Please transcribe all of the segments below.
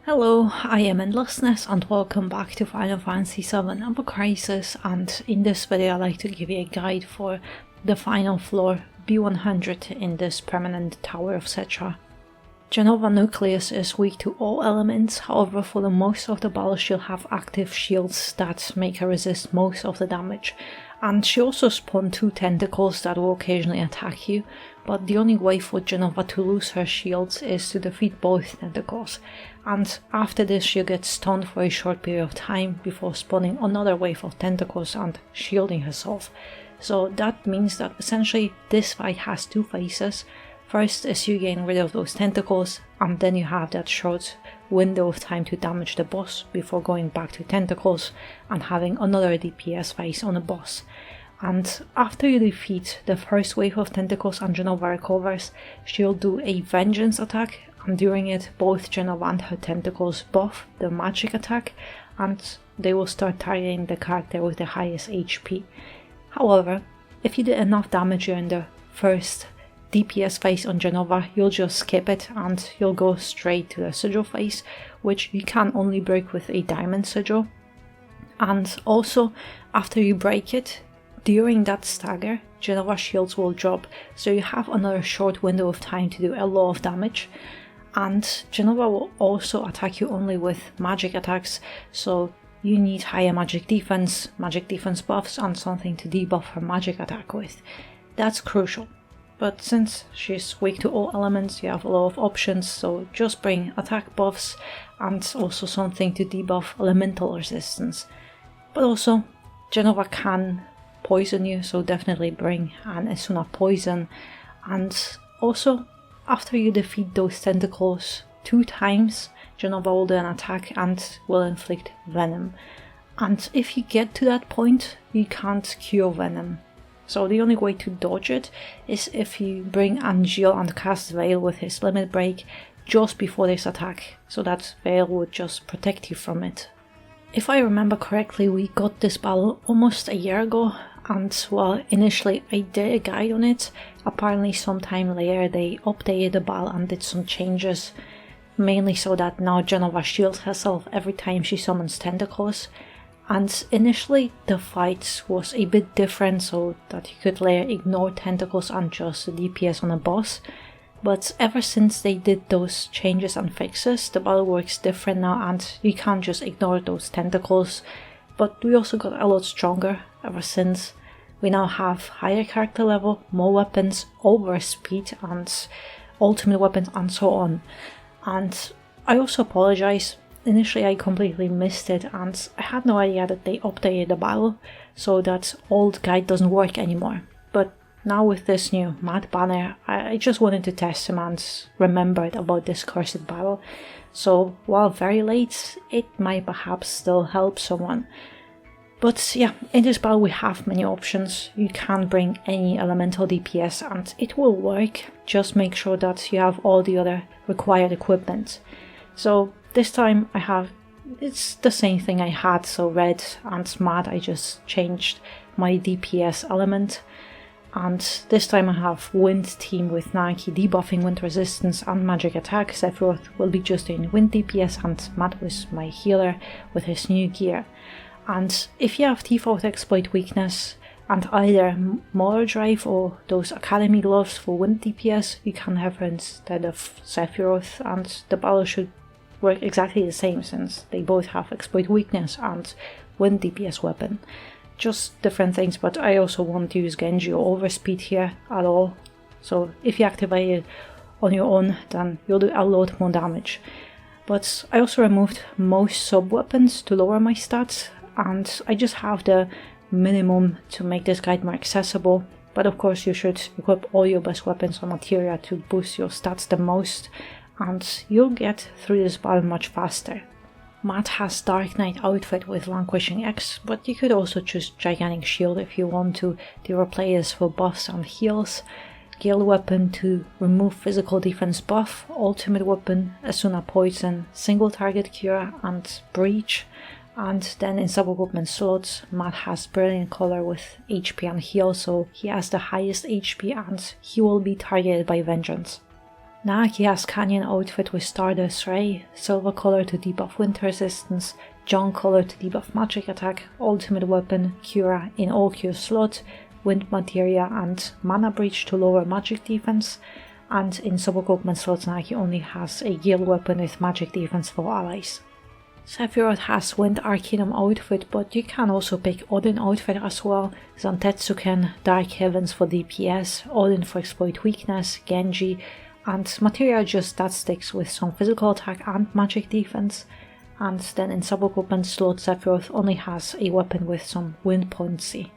Hello, I am Endlessness and welcome back to Final Fantasy VII Ever Crisis, and in this video I'd like to give you a guide for the final floor B100 in this permanent tower of Cetra. Jenova NUCLEUS is weak to all elements, however for the most of the battle she'll have active shields that make her resist most of the damage. And she also spawned 2 tentacles that will occasionally attack you, but the only way for Jenova to lose her shields is to defeat both tentacles. And after this she'll get stunned for a short period of time before spawning another wave of tentacles and shielding herself. So that means that essentially this fight has 2 phases. First is you getting rid of those tentacles, and then you have that short window of time to damage the boss before going back to tentacles and having another DPS phase on the boss. And after you defeat the first wave of tentacles and Jenova recovers, she'll do a vengeance attack, and during it both Jenova and her tentacles buff the magic attack, and they will start targeting the character with the highest HP. However, if you did enough damage during the first DPS phase on Jenova, you'll just skip it and you'll go straight to the sigil phase, which you can only break with a diamond sigil. And also, after you break it, during that stagger, Jenova shields will drop, so you have another short window of time to do a lot of damage. And Jenova will also attack you only with magic attacks, so you need higher magic defense buffs, and something to debuff her magic attack with. That's crucial. But since she's weak to all elements, you have a lot of options, so just bring attack buffs and also something to debuff elemental resistance. But also, Jenova can poison you, so definitely bring an Esuna poison. And also, after you defeat those tentacles 2 times, Jenova will do an attack and will inflict venom. And if you get to that point, you can't cure venom. So the only way to dodge it is if you bring Angel and cast Veil with his limit break just before this attack, so that Veil would just protect you from it. If I remember correctly, we got this battle almost a year ago, and while initially I did a guide on it, apparently sometime later they updated the battle and did some changes, mainly so that now Jenova shields herself every time she summons tentacles. And initially the fight was a bit different, so that you could later ignore tentacles and just the DPS on a boss. But ever since they did those changes and fixes, the battle works different now and you can't just ignore those tentacles. But we also got a lot stronger ever since. We now have higher character level, more weapons, over speed and ultimate weapons and so on. And I also apologize. Initially I completely missed it and I had no idea that they updated the battle so that old guide doesn't work anymore. But now with this new matte banner, I just wanted to test him and remembered about this cursed battle. So while very late, it might perhaps still help someone. But yeah, in this battle we have many options. You can bring any elemental DPS and it will work. Just make sure that you have all the other required equipment. So this time it's the same thing I had, so red and matte, I just changed my DPS element. And this time I have wind team with Naki debuffing wind resistance and magic attack. Sephiroth will be just doing wind DPS and Matt was my healer with his new gear. And if you have default exploit weakness and either Motor Drive or those Academy gloves for wind DPS, you can have her instead of Sephiroth, and the battle should work exactly the same since they both have exploit weakness and wind DPS weapon. Just different things, but I also won't use Genji or overspeed here at all. So if you activate it on your own, then you'll do a lot more damage. But I also removed most sub weapons to lower my stats, and I just have the minimum to make this guide more accessible. But of course you should equip all your best weapons or materia to boost your stats the most, and you'll get through this battle much faster. Matt has Dark Knight outfit with Vanquishing X, but you could also choose Gigantic Shield if you want to. There are players for buffs and heals. Gale Weapon to remove physical defense buff, Ultimate Weapon, Esuna Poison, Single Target Cure and Breach. And then in sub-equipment slots, Matt has Brilliant Color with HP and heal, so he has the highest HP and he will be targeted by Vengeance. Naki has Canyon outfit with Stardust Ray, Silver Color to debuff Wind Resistance, John Color to debuff Magic Attack, Ultimate Weapon, Cura in all Q slot, Wind Materia and Mana Breach to lower Magic Defense, and in sub-equipment slots Naki only has a Gale Weapon with Magic Defense for allies. Sephiroth has Wind Arcanum outfit, but you can also pick Odin outfit as well. Zantetsuken, Dark Heavens for DPS, Odin for Exploit Weakness, Genji, and Materia just stat sticks with some physical attack and magic defense. And then in sub-equipment slot Sephiroth only has a weapon with some wind potency.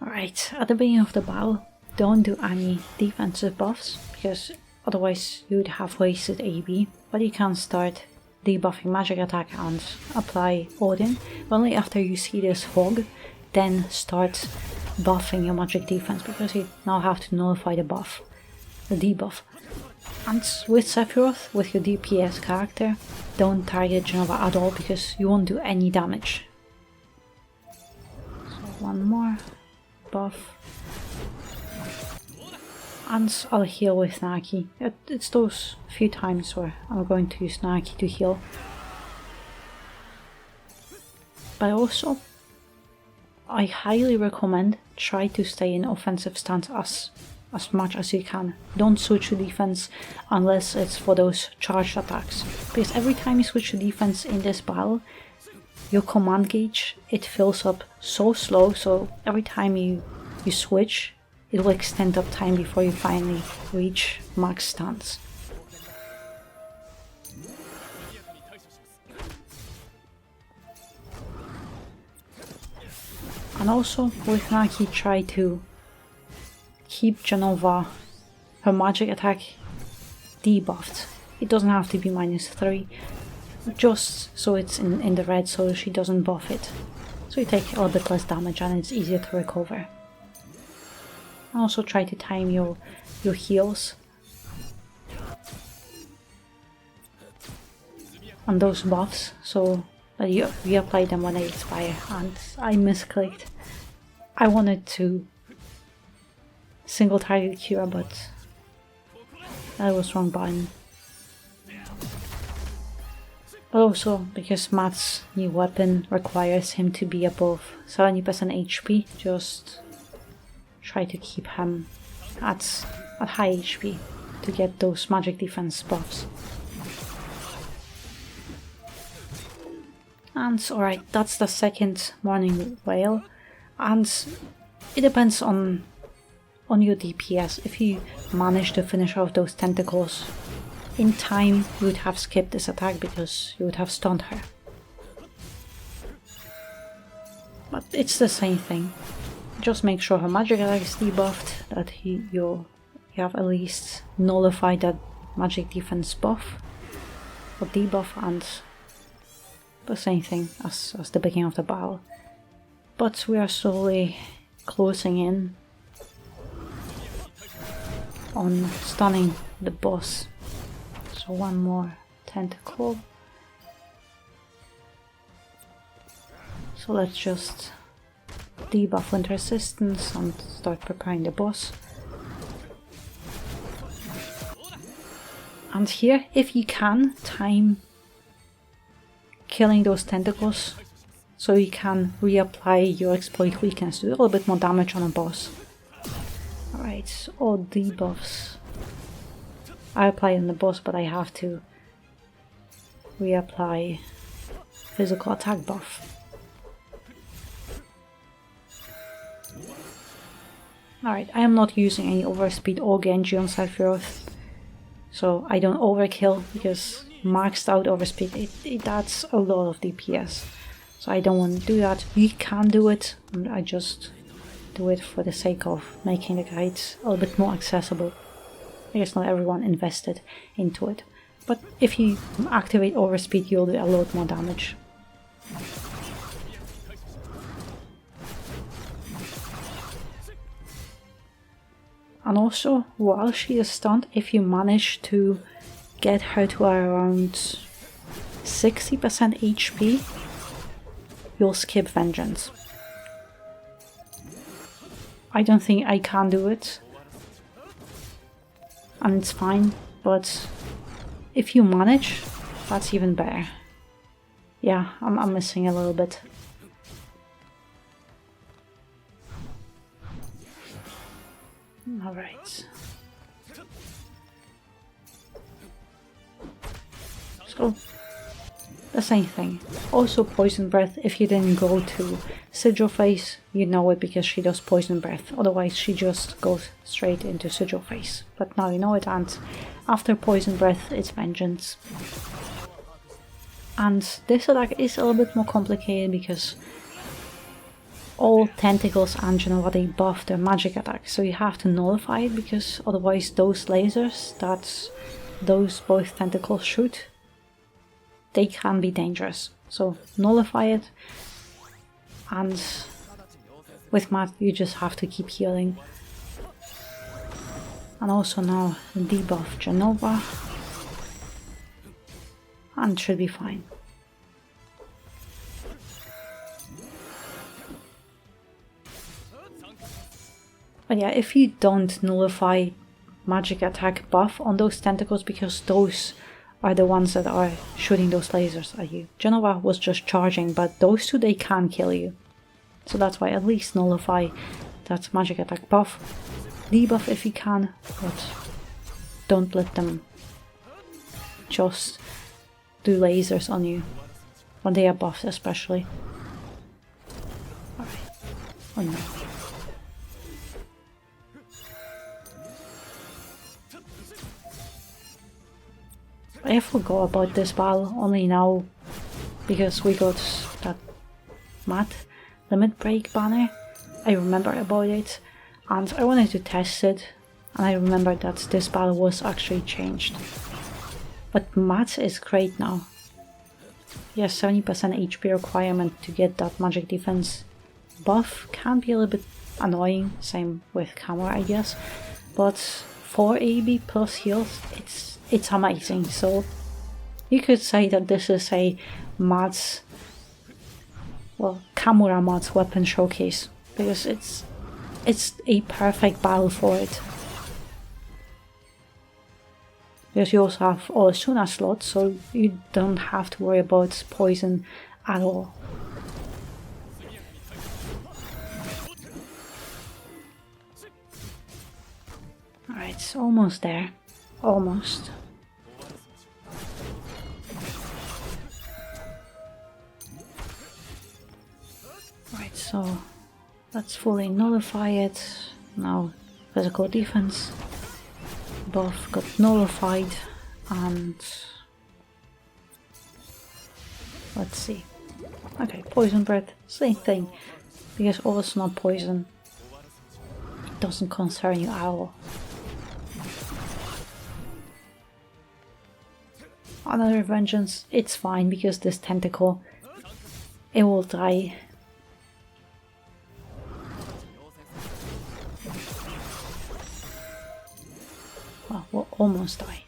Alright, at the beginning of the battle, don't do any defensive buffs, because otherwise you would have wasted AB, but you can start debuffing magic attack and apply Odin. Only after you see this fog, then start buffing your magic defense, because you now have to nullify the buff, the debuff. And with Sephiroth, with your DPS character, don't target Jenova at all, because you won't do any damage. So one more buff. And I'll heal with Naki. It's those few times where I'm going to use Naki to heal. But also, I highly recommend try to stay in offensive stance as much as you can. Don't switch to defense unless it's for those charged attacks. Because every time you switch to defense in this battle, your command gauge, it fills up so slow, so every time you switch, it will extend up time before you finally reach max stance. And also with Naki, try to keep Jenova, her magic attack, debuffed. It doesn't have to be -3, just so it's in the red so she doesn't buff it. So you take a little bit less damage and it's easier to recover. Also try to time your heals on those buffs so that you reapply them when they expire. And I misclicked. I wanted to single target Cura, but that was wrong button. But also because Matt's new weapon requires him to be above 70% HP, just try to keep him at high HP to get those magic defense buffs. And alright, that's the second morning whale, and it depends on your DPS. If you manage to finish off those tentacles in time, you would have skipped this attack because you would have stunned her. But it's the same thing. Just make sure her magic attack is debuffed, that you have at least nullified that magic defense buff or debuff, and the same thing as the beginning of the battle. But we are slowly closing in on stunning the boss. So one more tentacle. So let's just debuff Wind Resistance and start preparing the boss. And here, if you can, time killing those tentacles so you can reapply your Exploit Weakness to do a little bit more damage on a boss. Alright, all debuffs I apply on the boss, but I have to reapply physical attack buff. Alright, I am not using any overspeed or Genji on Sephiroth, so I don't overkill, because maxed out overspeed, it adds a lot of DPS. So I don't want to do that. You can do it, I just do it for the sake of making the guides a little bit more accessible. I guess not everyone invested into it. But if you activate overspeed, you'll do a lot more damage. And also, while she is stunned, if you manage to get her to around 60% HP, you'll skip Vengeance. I don't think I can do it, and it's fine, but if you manage, that's even better. Yeah, I'm missing a little bit. Alright. So, the same thing. Also Poison Breath, if you didn't go to Sigil Phase, you know it because she does Poison Breath. Otherwise she just goes straight into Sigil Phase. But now you know it, and after Poison Breath it's Vengeance. And this attack is a little bit more complicated because all Tentacles and Jenova, they buff their magic attack, so you have to nullify it, because otherwise those lasers that those both Tentacles shoot, they can be dangerous. So nullify it, and with Matt you just have to keep healing. And also now debuff Jenova, and it should be fine. But yeah, if you don't nullify magic attack buff on those Tentacles, because those are the ones that are shooting those lasers at you. Jenova was just charging, but those two, they can kill you. So that's why at least nullify that magic attack buff. Debuff if you can, but don't let them just do lasers on you, when they are buffed especially. Alright. Oh no. I forgot about this battle only now, because we got that Matt limit break banner. I remember about it, and I wanted to test it, and I remembered that this battle was actually changed. But Matt is great now. He has 70% HP requirement to get that magic defense buff. Can be a little bit annoying, same with Camera I guess, but 4 AB plus heals, it's amazing. So you could say that this is a Matt's, well, Kamura Matt's weapon showcase, because it's a perfect battle for it. Because you also have all Suna slots, so you don't have to worry about poison at all. Alright, it's almost there. Almost. Right, so let's fully nullify it. Now physical defense buff got nullified, and let's see. Okay, Poison Breath, same thing, because all it's not poison, it doesn't concern you at all. Another Vengeance, it's fine, because this Tentacle, it will die. Well, we'll almost die.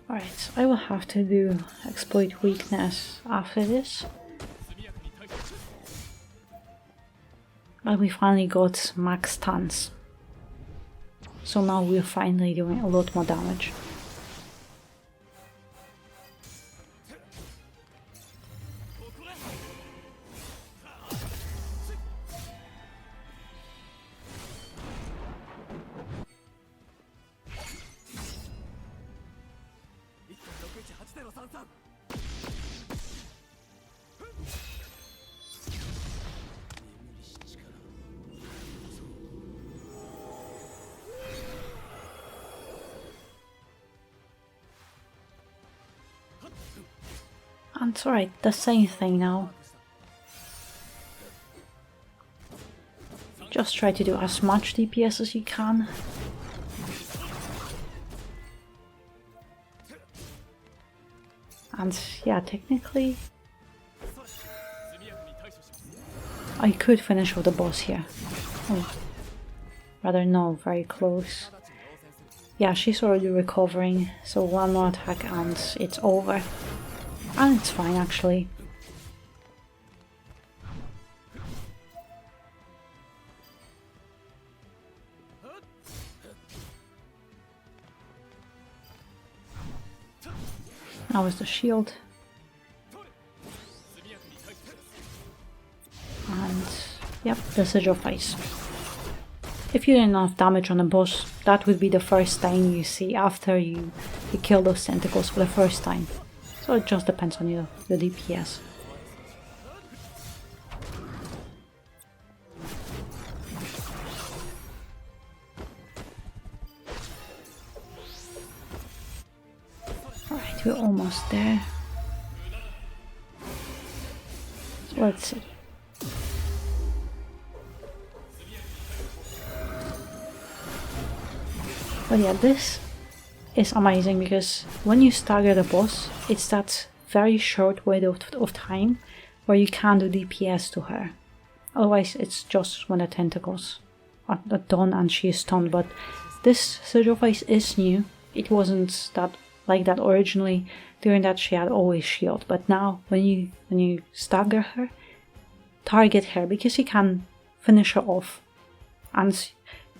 Alright, so I will have to do Exploit Weakness after this. But we finally got max stuns, so now we're finally doing a lot more damage. And it's alright, the same thing now. Just try to do as much DPS as you can. And yeah, technically I could finish with the boss here. Oh. Rather no, very close. Yeah, she's already recovering, so one more attack and it's over. And it's fine actually. Now is the shield. And yep, the sigil face. If you did enough damage on a boss, that would be the first time you see after you kill those tentacles for the first time. So it just depends on your DPS. Alright, we're almost there. So let's see. But yeah, this is amazing because when you stagger the boss, it's that very short window of time where you can do DPS to her. Otherwise, it's just when the tentacles are done and she is stunned. But this sigil face is new. It wasn't that like that originally. During that, she had always shield. But now, when you stagger her, target her because you can finish her off. And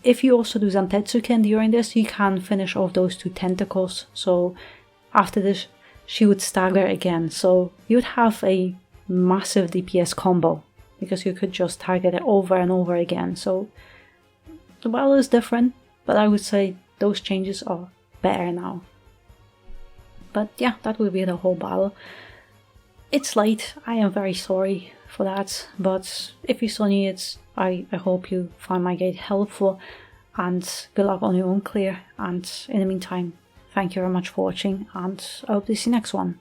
if you also do Zantetsuken during this, you can finish off those two tentacles. So after this, she would stagger again. So you would have a massive DPS combo because you could just target it over and over again. So the battle is different, but I would say those changes are better now. But yeah, that will be the whole battle. It's late, I am very sorry for that, but if you still need it, I hope you find my guide helpful, and good luck on your own clear, and in the meantime, thank you very much for watching, and I hope to see you next one.